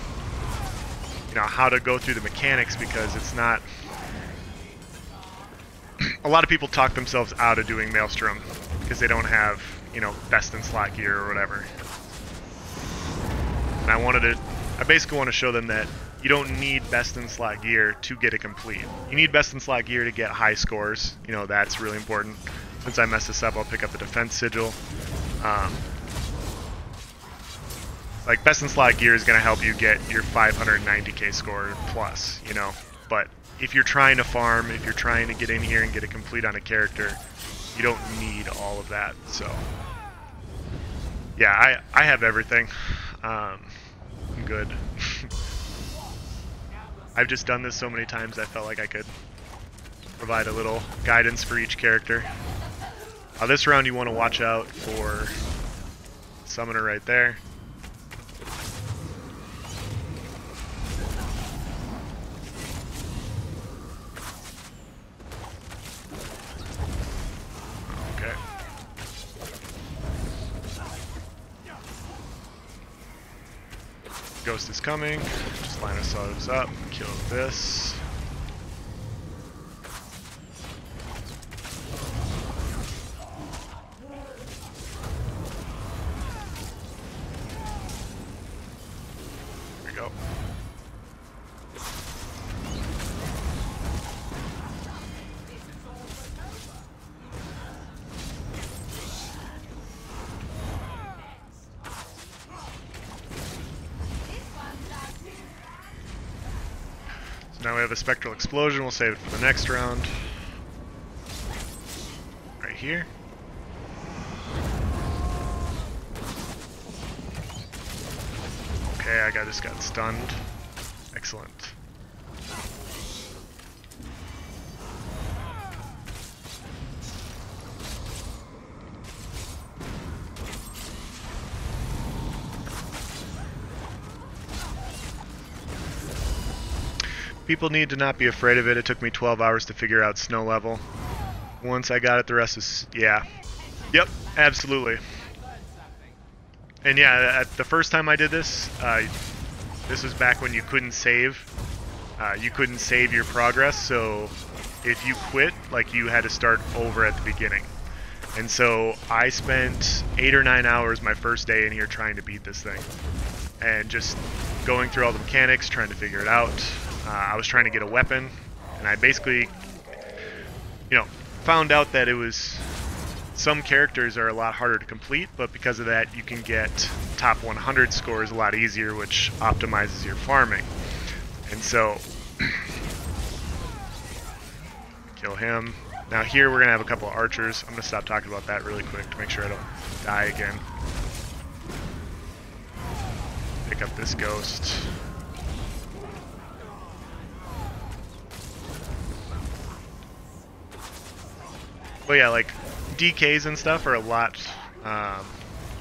you know, how to go through the mechanics, because it's not. A lot of people talk themselves out of doing Maelstrom because they don't have, you know, best in slot gear or whatever. And I basically want to show them that you don't need best in slot gear to get it complete. You need best in slot gear to get high scores. You know, that's really important. Since I messed this up, I'll pick up the defense sigil. Like, best in slot gear is going to help you get your 590k score plus, you know. But if you're trying to farm, if you're trying to get in here and get it complete on a character, you don't need all of that. So, yeah, I have everything. I'm good. I've just done this so many times I felt like I could provide a little guidance for each character. This round you want to watch out for Summoner right there. Okay. Ghost is coming. Just line ourselves up. Kill this. There we go. Now we have a Spectral Explosion, we'll save it for the next round. Right here. Okay, I just got stunned. Excellent. People need to not be afraid of it. It took me 12 hours to figure out snow level. Once I got it, the rest is, yeah. Yep, absolutely. And yeah, the first time I did this, this was back when you couldn't save. You couldn't save your progress, so if you quit, like, you had to start over at the beginning. And so I spent 8 or 9 hours my first day in here trying to beat this thing. And just going through all the mechanics, trying to figure it out. I was trying to get a weapon, and I basically, you know, found out that it was, some characters are a lot harder to complete, but because of that you can get top 100 scores a lot easier, which optimizes your farming. And so, kill him. Now here we're going to have a couple of archers. I'm going to stop talking about that really quick to make sure I don't die again. Pick up this ghost. But yeah, like, DKs and stuff are a lot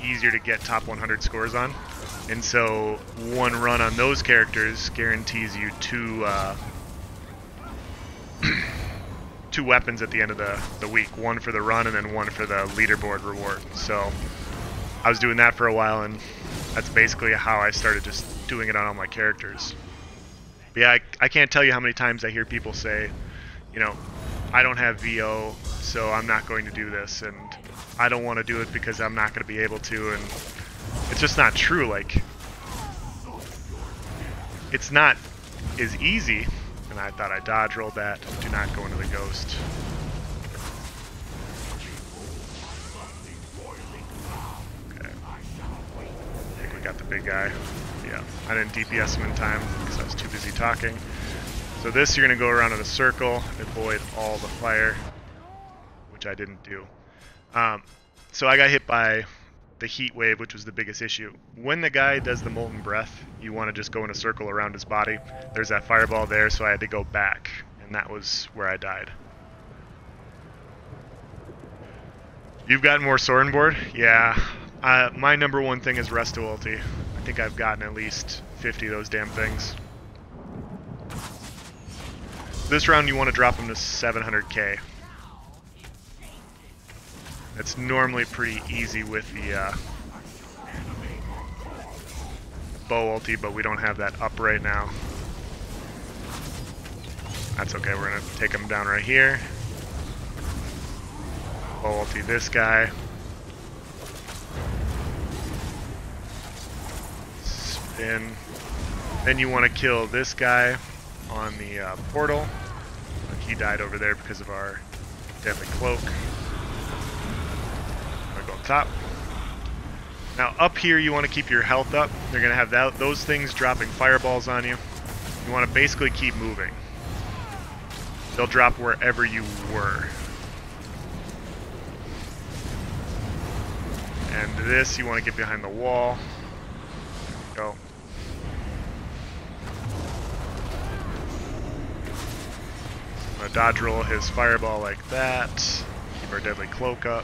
easier to get top 100 scores on. And so one run on those characters guarantees you two weapons at the end of the week. One for the run and then one for the leaderboard reward. So I was doing that for a while, and that's basically how I started just doing it on all my characters. But yeah, I can't tell you how many times I hear people say, you know, I don't have VO, so I'm not going to do this, and I don't want to do it because I'm not going to be able to, and it's just not true. Like, it's not as easy, and I thought I dodge rolled that. Do not go into the ghost. Okay. I think we got the big guy. Yeah, I didn't DPS him in time because I was too busy talking. So this, you're going to go around in a circle, avoid all the fire, which I didn't do. So I got hit by the heat wave, which was the biggest issue. When the guy does the molten breath, you want to just go in a circle around his body. There's that fireball there, so I had to go back, and that was where I died. You've gotten more Soren board? Yeah. My number one thing is Resto ulti. I think I've gotten at least 50 of those damn things. This round you want to drop them to 700k. It's normally pretty easy with the bow ulti, but we don't have that up right now. That's okay, we're going to take him down right here. Bow ulti this guy. Spin. Then you want to kill this guy on the portal. He died over there because of our deadly cloak. I'm gonna go up top. Now up here you want to keep your health up. They're gonna have those things dropping fireballs on you. You want to basically keep moving. They'll drop wherever you were. And this, you want to get behind the wall. There we go. I'm going to dodge roll his fireball like that. Keep our deadly cloak up.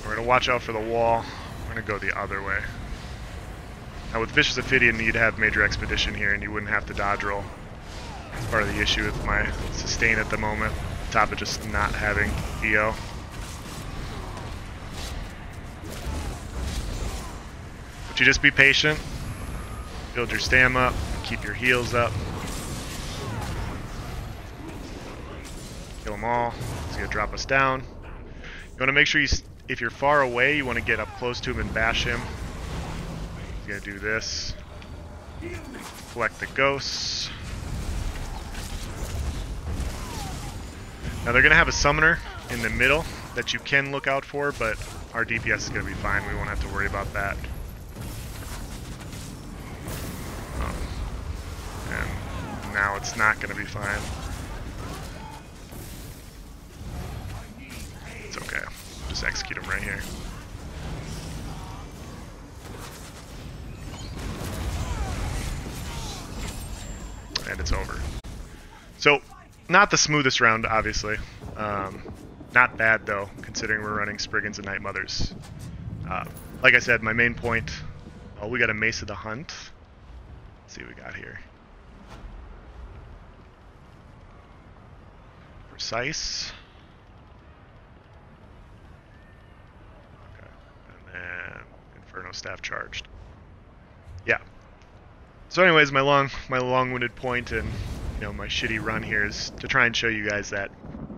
We're going to watch out for the wall. We're going to go the other way. Now with Vicious Ophidian, you'd have Major Expedition here and you wouldn't have to dodge roll. That's part of the issue with my sustain at the moment. On top of just not having EO. But you just be patient, build your stam up, keep your heals up. Kill them all. He's going to drop us down. You want to make sure if you're far away, you want to get up close to him and bash him. He's going to do this. Collect the ghosts. Now they're going to have a summoner in the middle that you can look out for, but our DPS is going to be fine. We won't have to worry about that. And now it's not going to be fine. It's okay. Just execute him right here. And it's over. So, not the smoothest round, obviously. Not bad, though, considering we're running Spriggans and Night Mothers. Like I said, my main point... Oh, we got a Mace of the Hunt. Let's see what we got here. Precise. Okay. And then Inferno Staff charged. Yeah. So anyways, my long-winded point and my shitty run here is to try and show you guys that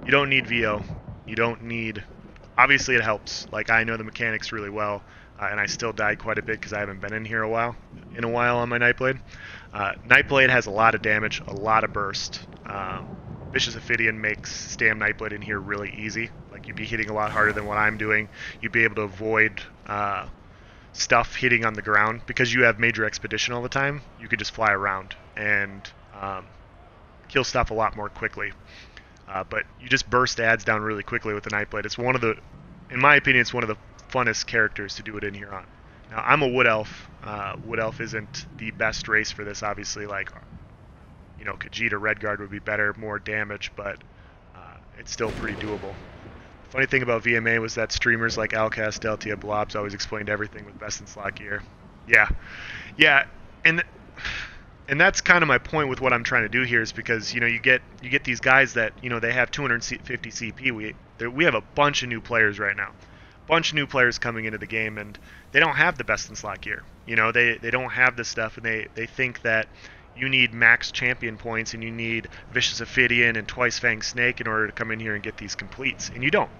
you don't need VO. You don't need... Obviously it helps. Like, I know the mechanics really well, and I still died quite a bit because I haven't been in here a while on my Nightblade. Nightblade has a lot of damage, a lot of burst. Vicious Ophidian makes Stam Nightblade in here really easy. Like, you'd be hitting a lot harder than what I'm doing. You'd be able to avoid stuff hitting on the ground. Because you have Major Expedition all the time, you could just fly around and kill stuff a lot more quickly. But you just burst ads down really quickly with the Nightblade. It's one of the, in my opinion, it's one of the funnest characters to do it in here on. Now, I'm a Wood Elf. Wood Elf isn't the best race for this, obviously. Like, Khajiit or Redguard would be better, more damage, but it's still pretty doable. Funny thing about VMA was that streamers like Alcast, Deltia, Blobs always explained everything with best in slot gear. Yeah, yeah, and and that's kind of my point with what I'm trying to do here is because you get these guys that they have 250 CP. We have a bunch of new players right now, bunch of new players coming into the game, and they don't have the best in slot gear. They don't have this stuff, and they think that you need max champion points and you need Vicious Ophidian and Twice Fang Snake in order to come in here and get these completes, and you don't.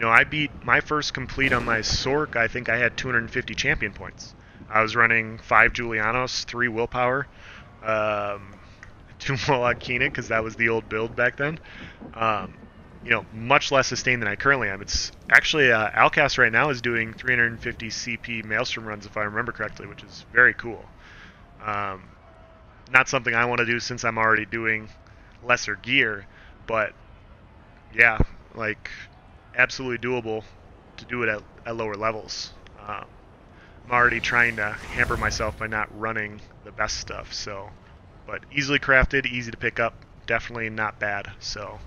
I beat my first complete on my Sork. I think I had 250 champion points. I was running 5 Julianos, 3 Willpower, 2 Moloch Keenan, because that was the old build back then. Much less sustained than I currently am. It's actually, Alcast right now is doing 350 CP Maelstrom runs, if I remember correctly, which is very cool. Not something I want to do since I'm already doing lesser gear, but yeah, like, absolutely doable to do it at lower levels. I'm already trying to hamper myself by not running the best stuff, but easily crafted, easy to pick up, definitely not bad, so